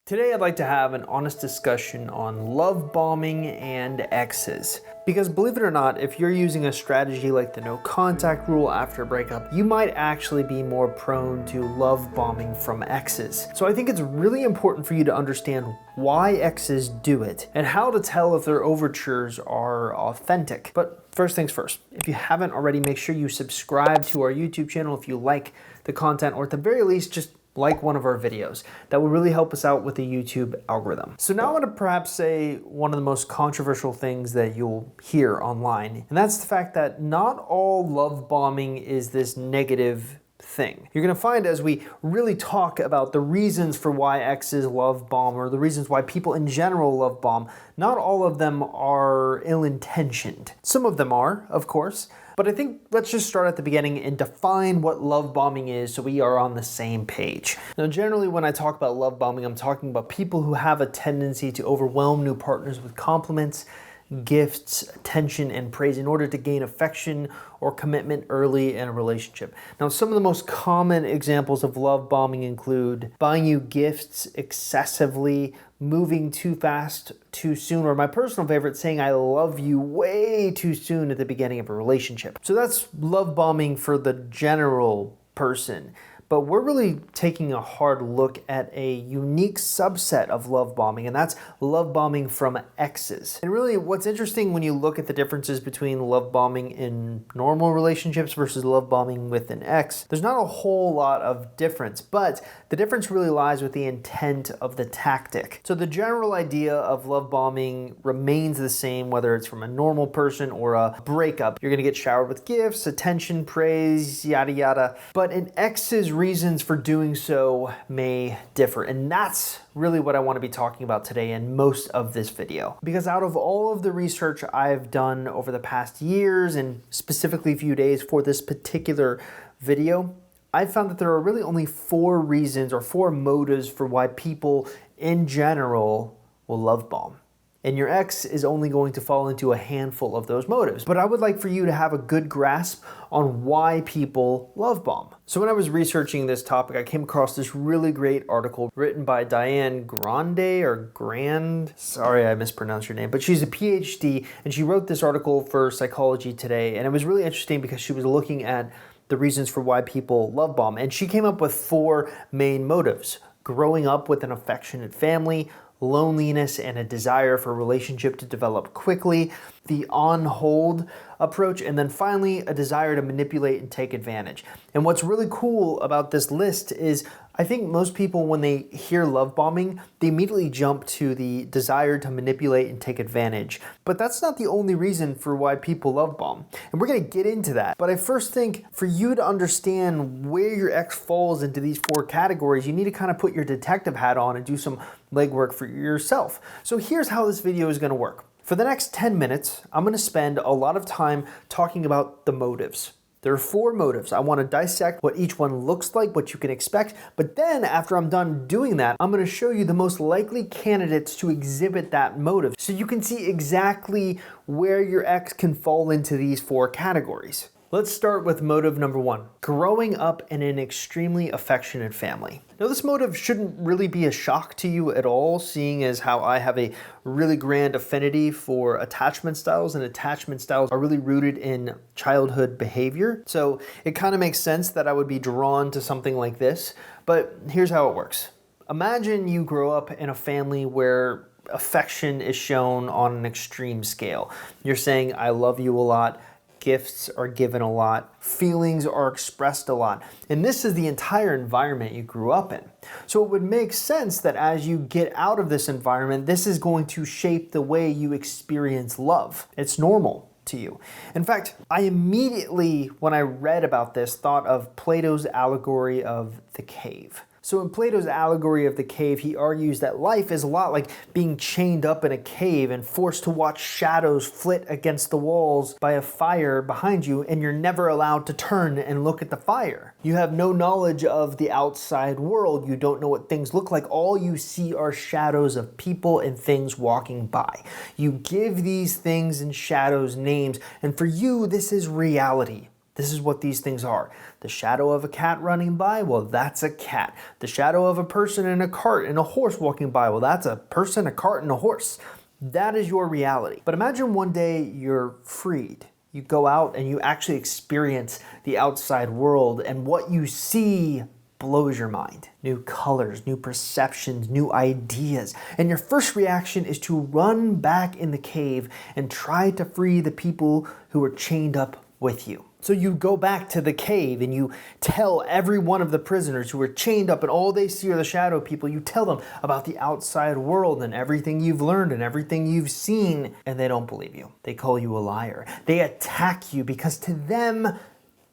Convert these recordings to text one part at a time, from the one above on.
Today I'd like to have an honest discussion on love bombing and exes. Because believe it or not, if you're using a strategy like the no contact rule after a breakup, you might actually be more prone to love bombing from exes. So I think it's really important for you to understand why exes do it and how to tell if their overtures are authentic. But first things first, if you haven't already, make sure you subscribe to our YouTube channel if you like the content, or at the very least, just like one of our videos. That will really help us out with the YouTube algorithm. So now I want to perhaps say one of the most controversial things that you'll hear online, and that's the fact that not all love bombing is this negative thing. You're gonna find as we really talk about the reasons for why exes love bomb, or the reasons why people in general love bomb, not all of them are ill-intentioned. Some of them are, of course, but I think let's just start at the beginning and define what love bombing is so we are on the same page. Now, generally when I talk about love bombing, I'm talking about people who have a tendency to overwhelm new partners with compliments, gifts, attention, and praise in order to gain affection or commitment early in a relationship. Now, some of the most common examples of love bombing include buying you gifts excessively, moving too fast, too soon, or my personal favorite, saying I love you way too soon at the beginning of a relationship. So that's love bombing for the general person. But we're really taking a hard look at a unique subset of love bombing, and that's love bombing from exes. And really what's interesting when you look at the differences between love bombing in normal relationships versus love bombing with an ex, there's not a whole lot of difference, but the difference really lies with the intent of the tactic. So the general idea of love bombing remains the same, whether it's from a normal person or a breakup. You're gonna get showered with gifts, attention, praise, yada yada. But an ex's reasons for doing so may differ, and that's really what I want to be talking about today in most of this video. Because out of all of the research I've done over the past years, and specifically a few days for this particular video, I've found that there are really only 4 reasons or 4 motives for why people in general will love bomb. And your ex is only going to fall into a handful of those motives. But I would like for you to have a good grasp on why people love bomb. So when I was researching this topic, I came across this really great article written by Diane Grand. Sorry, I mispronounced your name, but she's a PhD, and she wrote this article for Psychology Today. And it was really interesting because she was looking at the reasons for why people love bomb. And she came up with 4 main motives: growing up with an affectionate family, loneliness and a desire for a relationship to develop quickly, the on-hold approach, and then finally a desire to manipulate and take advantage. And what's really cool about this list is I think most people, when they hear love bombing, they immediately jump to the desire to manipulate and take advantage. But that's not the only reason for why people love bomb. And we're gonna get into that. But I first think for you to understand where your ex falls into these 4 categories, you need to kind of put your detective hat on and do some legwork for yourself. So here's how this video is gonna work. For the next 10 minutes, I'm gonna spend a lot of time talking about the motives. There are 4 motives. I want to dissect what each one looks like, what you can expect, but then after I'm done doing that, I'm going to show you the most likely candidates to exhibit that motive so you can see exactly where your ex can fall into these 4 categories. Let's start with motive number 1, growing up in an extremely affectionate family. Now, this motive shouldn't really be a shock to you at all, seeing as how I have a really grand affinity for attachment styles, and attachment styles are really rooted in childhood behavior. So it kind of makes sense that I would be drawn to something like this, but here's how it works. Imagine you grow up in a family where affection is shown on an extreme scale. You're saying, I love you a lot. Gifts are given a lot, feelings are expressed a lot, and this is the entire environment you grew up in. So it would make sense that as you get out of this environment, this is going to shape the way you experience love. It's normal to you. In fact, I immediately, when I read about this, thought of Plato's allegory of the cave. So in Plato's allegory of the cave, he argues that life is a lot like being chained up in a cave and forced to watch shadows flit against the walls by a fire behind you, and you're never allowed to turn and look at the fire. You have no knowledge of the outside world. You don't know what things look like. All you see are shadows of people and things walking by. You give these things and shadows names, and for you, this is reality. This is what these things are. The shadow of a cat running by, well, that's a cat. The shadow of a person in a cart and a horse walking by, well, that's a person, a cart, and a horse. That is your reality. But imagine one day you're freed. You go out and you actually experience the outside world, and what you see blows your mind. New colors, new perceptions, new ideas. And your first reaction is to run back in the cave and try to free the people who are chained up with you. So you go back to the cave and you tell every one of the prisoners who are chained up and all they see are the shadow people, you tell them about the outside world and everything you've learned and everything you've seen, and they don't believe you. They call you a liar. They attack you because to them,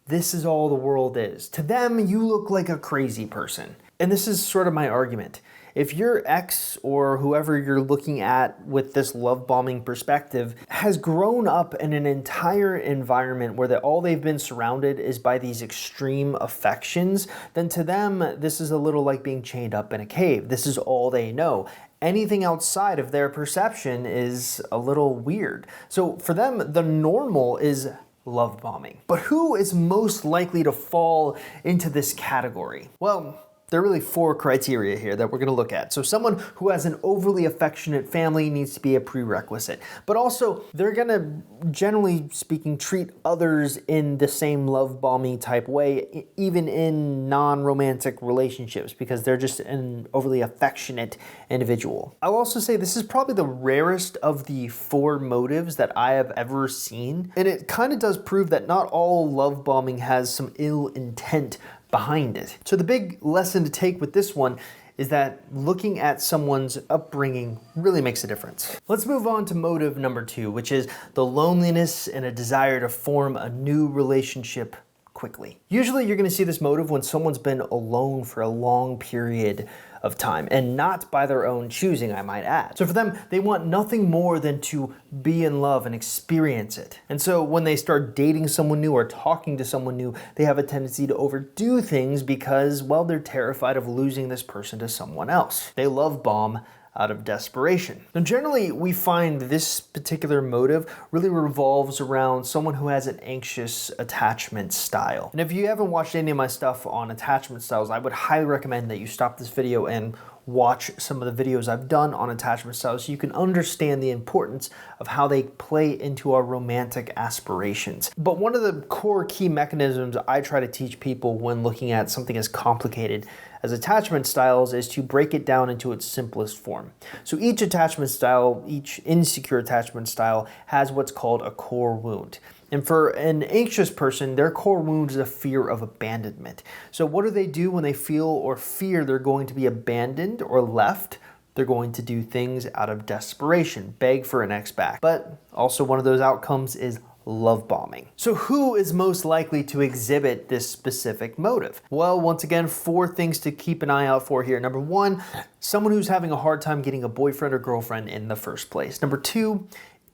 this is all the world is. To them, you look like a crazy person. And this is sort of my argument. If your ex or whoever you're looking at with this love bombing perspective has grown up in an entire environment where all they've been surrounded is by these extreme affections, then to them, this is a little like being chained up in a cave. This is all they know. Anything outside of their perception is a little weird. So for them, the normal is love bombing. But who is most likely to fall into this category? Well, there are really 4 criteria here that we're going to look at. So someone who has an overly affectionate family needs to be a prerequisite. But also, they're going to, generally speaking, treat others in the same love bombing type way, even in non-romantic relationships, because they're just an overly affectionate individual. I'll also say this is probably the rarest of the 4 motives that I have ever seen. And it kind of does prove that not all love bombing has some ill intent behind it. So the big lesson to take with this one is that looking at someone's upbringing really makes a difference. Let's move on to motive number 2, which is the loneliness and a desire to form a new relationship quickly. Usually you're going to see this motive when someone's been alone for a long period of time, and not by their own choosing, I might add. So for them, they want nothing more than to be in love and experience it. And so when they start dating someone new or talking to someone new, they have a tendency to overdo things because, well, they're terrified of losing this person to someone else. They love bomb out of desperation. Now, generally, we find this particular motive really revolves around someone who has an anxious attachment style. And if you haven't watched any of my stuff on attachment styles, I would highly recommend that you stop this video and watch some of the videos I've done on attachment styles so you can understand the importance of how they play into our romantic aspirations. But one of the core key mechanisms I try to teach people when looking at something as complicated as attachment styles is to break it down into its simplest form. So each attachment style, each insecure attachment style has what's called a core wound. And for an anxious person, their core wound is a fear of abandonment. So what do they do when they feel or fear they're going to be abandoned or left? They're going to do things out of desperation, beg for an ex back. But also one of those outcomes is love bombing. So who is most likely to exhibit this specific motive? Well, once again, 4 things to keep an eye out for here. Number 1, someone who's having a hard time getting a boyfriend or girlfriend in the first place. Number 2,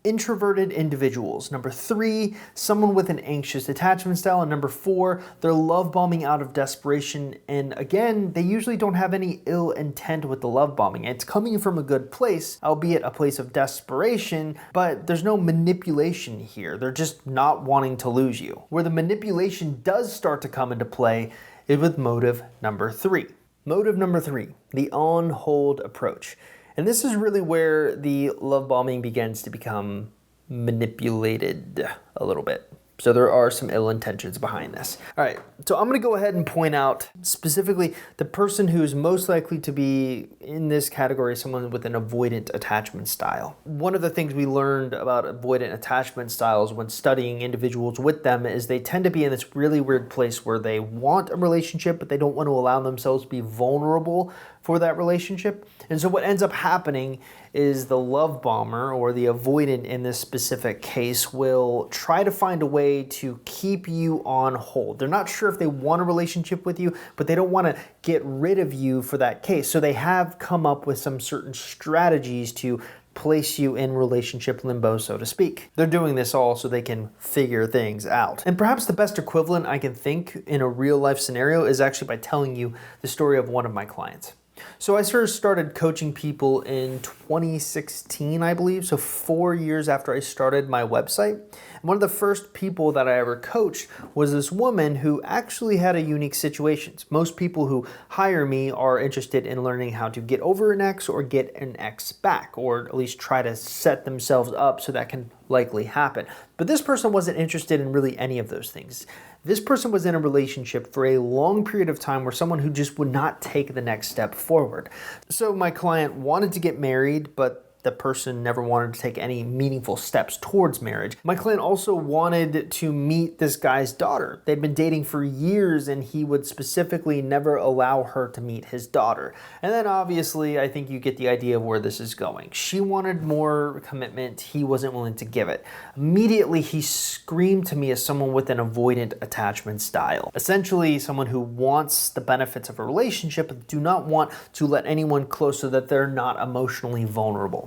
introverted individuals. Number 3, someone with an anxious attachment style. And number 4, they're love bombing out of desperation. And again, they usually don't have any ill intent with the love bombing. It's coming from a good place, albeit a place of desperation, but there's no manipulation here. They're just not wanting to lose you. Where the manipulation does start to come into play is with motive number 3. Motive number 3, the on-hold approach. And this is really where the love bombing begins to become manipulated a little bit. So there are some ill intentions behind this. All right, so I'm gonna go ahead and point out specifically the person who's most likely to be in this category is someone with an avoidant attachment style. One of the things we learned about avoidant attachment styles when studying individuals with them is they tend to be in this really weird place where they want a relationship, but they don't want to allow themselves to be vulnerable for that relationship. And so what ends up happening is the love bomber, or the avoidant in this specific case, will try to find a way to keep you on hold. They're not sure if they want a relationship with you, but they don't want to get rid of you for that case. So they have come up with some certain strategies to place you in relationship limbo, so to speak. They're doing this all so they can figure things out. And perhaps the best equivalent I can think in a real life scenario is actually by telling you the story of one of my clients. So I sort of started coaching people in 2016, I believe, so 4 years after I started my website. And one of the first people that I ever coached was this woman who actually had a unique situation. Most people who hire me are interested in learning how to get over an ex or get an ex back, or at least try to set themselves up so that can likely happen. But this person wasn't interested in really any of those things. This person was in a relationship for a long period of time where someone who just would not take the next step forward. So my client wanted to get married, but the person never wanted to take any meaningful steps towards marriage. My client also wanted to meet this guy's daughter. They'd been dating for years and he would specifically never allow her to meet his daughter. And then obviously, I think you get the idea of where this is going. She wanted more commitment. He wasn't willing to give it. Immediately, he screamed to me as someone with an avoidant attachment style. Essentially, someone who wants the benefits of a relationship but do not want to let anyone close so that they're not emotionally vulnerable.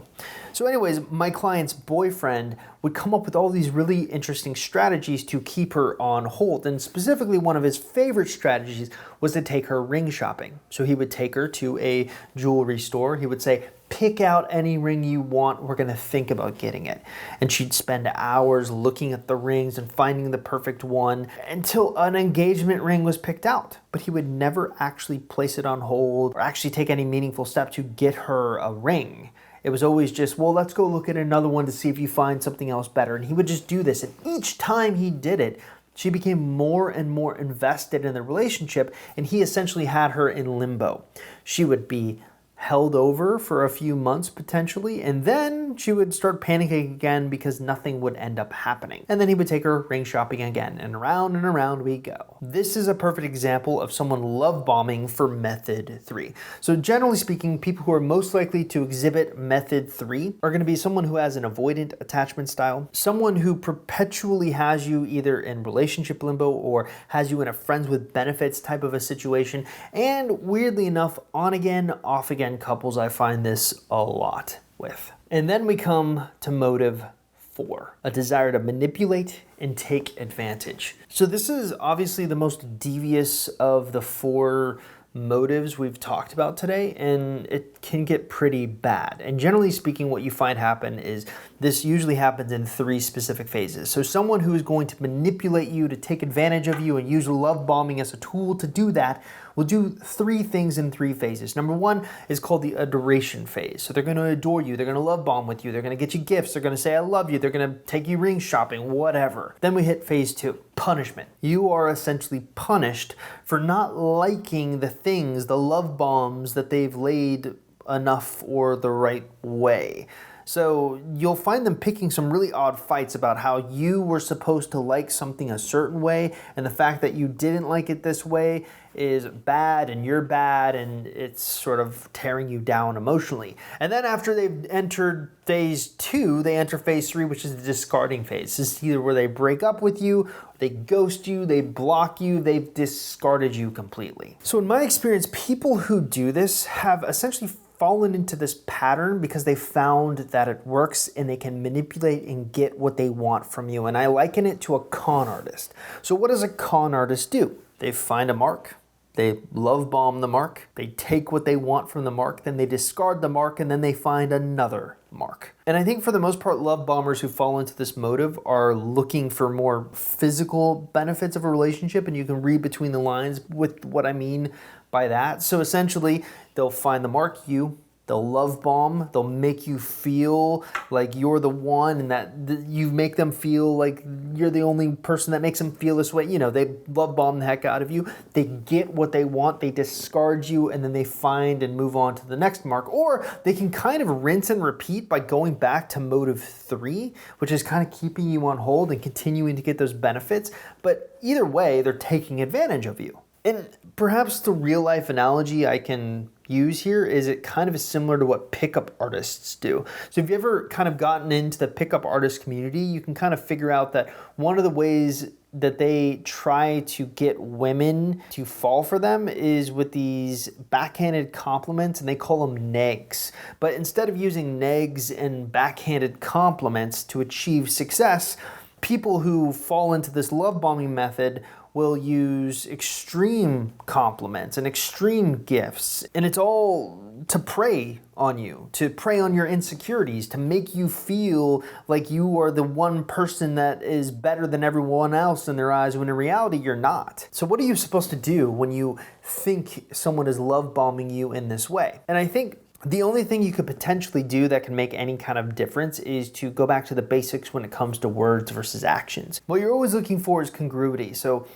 So anyways, my client's boyfriend would come up with all these really interesting strategies to keep her on hold. And specifically, one of his favorite strategies was to take her ring shopping. So he would take her to a jewelry store. He would say, pick out any ring you want. We're going to think about getting it. And she'd spend hours looking at the rings and finding the perfect one until an engagement ring was picked out. But he would never actually place it on hold or actually take any meaningful step to get her a ring. It was always just, well, let's go look at another one to see if you find something else better. And he would just do this. And each time he did it, she became more and more invested in the relationship, and he essentially had her in limbo. She would be held over for a few months potentially, and then she would start panicking again because nothing would end up happening. And then he would take her ring shopping again, and around we go. This is a perfect example of someone love bombing for method 3. So generally speaking, people who are most likely to exhibit method 3 are going to be someone who has an avoidant attachment style, someone who perpetually has you either in relationship limbo or has you in a friends with benefits type of a situation, and weirdly enough, on again, off again couples I find this a lot with. And then we come to motive 4, a desire to manipulate and take advantage. So this is obviously the most devious of the 4 motives we've talked about today, and it can get pretty bad. And generally speaking, what you find happen is this usually happens in 3 specific phases. So someone who is going to manipulate you, to take advantage of you, and use love bombing as a tool to do that will do 3 things in 3 phases. Number 1 is called the adoration phase. So they're going to adore you, they're going to love bomb with you, they're going to get you gifts, they're going to say I love you, they're going to take you ring shopping, whatever. Then we hit phase 2, punishment. You are essentially punished for not liking the things, the love bombs that they've laid enough or the right way. So you'll find them picking some really odd fights about how you were supposed to like something a certain way, and the fact that you didn't like it this way is bad and you're bad, and it's sort of tearing you down emotionally. And then after they've entered phase 2, they enter phase 3, which is the discarding phase. This is either where they break up with you, they ghost you, they block you, they've discarded you completely. So in my experience, people who do this have essentially fallen into this pattern because they found that it works and they can manipulate and get what they want from you. And I liken it to a con artist. So what does a con artist do? They find a mark, they love bomb the mark, they take what they want from the mark, then they discard the mark, and then they find another mark. And I think for the most part, love bombers who fall into this motive are looking for more physical benefits of a relationship, and you can read between the lines with what I mean by that. So essentially, they'll find the mark you, they'll love bomb, they'll make you feel like you're the one, and that you make them feel like you're the only person that makes them feel this way. You know, they love bomb the heck out of you. They get what they want, they discard you, and then they find and move on to the next mark. Or they can kind of rinse and repeat by going back to motive 3, which is kind of keeping you on hold and continuing to get those benefits. But either way, they're taking advantage of you. And perhaps the real life analogy I can use here is it kind of is similar to what pickup artists do. So if you ever kind of gotten into the pickup artist community, you can kind of figure out that one of the ways that they try to get women to fall for them is with these backhanded compliments, and they call them negs. But instead of using negs and backhanded compliments to achieve success, people who fall into this love bombing method will use extreme compliments and extreme gifts. And it's all to prey on you, to prey on your insecurities, to make you feel like you are the one person that is better than everyone else in their eyes, when in reality you're not. So what are you supposed to do when you think someone is love bombing you in this way? And I think the only thing you could potentially do that can make any kind of difference is to go back to the basics when it comes to words versus actions. What you're always looking for is congruity. So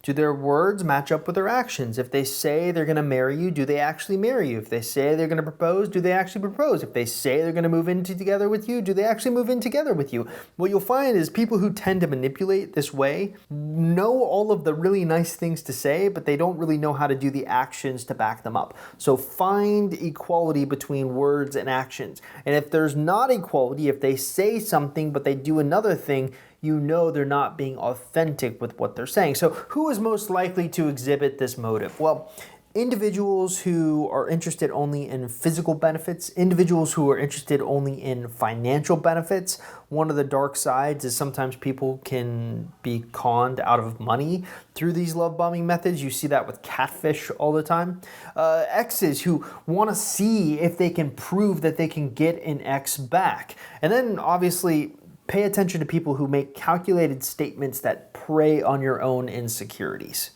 do their words match up with their actions? If they say they're going to marry you, do they actually marry you? If they say they're going to propose, do they actually propose? If they say they're going to move in together with you, do they actually move in together with you? What you'll find is people who tend to manipulate this way know all of the really nice things to say, but they don't really know how to do the actions to back them up. So find equality between words and actions. And if there's not equality, if they say something but they do another thing, you know they're not being authentic with what they're saying. So who is most likely to exhibit this motive? Well, individuals who are interested only in physical benefits, individuals who are interested only in financial benefits. One of the dark sides is sometimes people can be conned out of money through these love bombing methods. You see that with catfish all the time. Exes who want to see if they can prove that they can get an ex back. And then obviously, pay attention to people who make calculated statements that prey on your own insecurities.